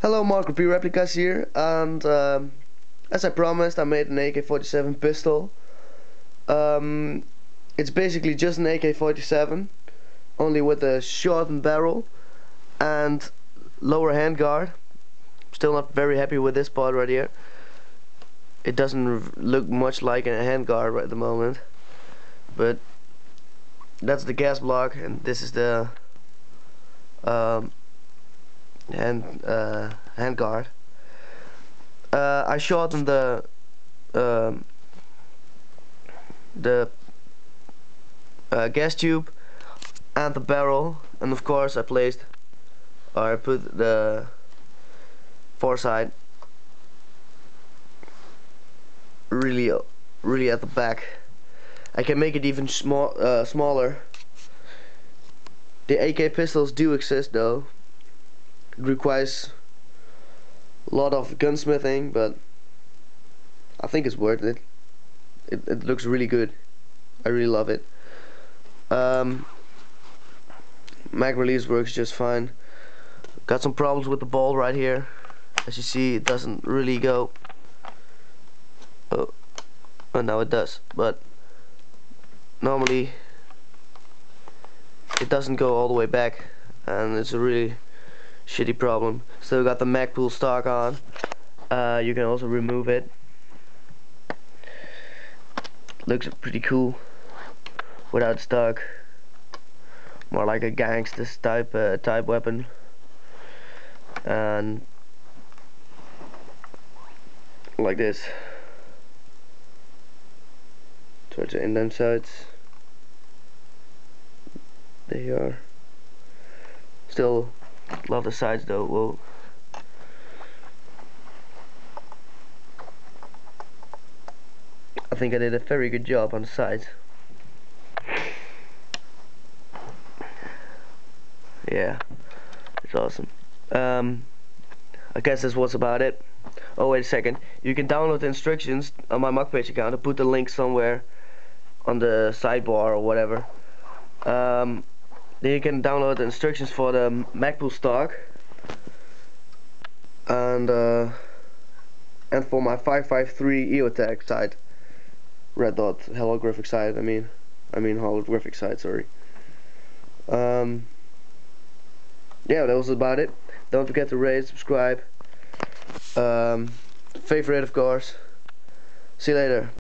Hello, Mark Replicas here, and as I promised, I made an AK-47 pistol. Um, it's basically just an AK-47, only with a shortened barrel and lower handguard. Still not very happy with this part right here. It doesn't look much like a handguard right at the moment, but that's the gas block, and this is the handguard. I shortened um, the gas tube and the barrel, and of course I put the foresight really at the back. I can make it even smaller. The AK pistols do exist though. It requires a lot of gunsmithing, but I think it's worth it. It looks really good. I really love it. Mag release works just fine. Got some problems with the ball right here. As you see, it doesn't really go. Oh, now it does, but normally it doesn't go all the way back, and it's a really shitty problem. Still got the Magpul stock on. You can also remove it. Looks pretty cool without stock. More like a gangster's type weapon. And like this. Towards the indent sides. There you are. Still love the sides though. Whoa. I think I did a very good job on the sides. Yeah, it's awesome. I guess this was about it. Oh, wait a second. You can download the instructions on my MuckPage account. I'll put the link somewhere on the sidebar or whatever. Then you can download the instructions for the Magpul stock and for my 553 EOTech sight. Red dot holographic sight. I mean holographic sight. Sorry. Yeah, that was about it. Don't forget to rate, subscribe, favorite of course. See you later.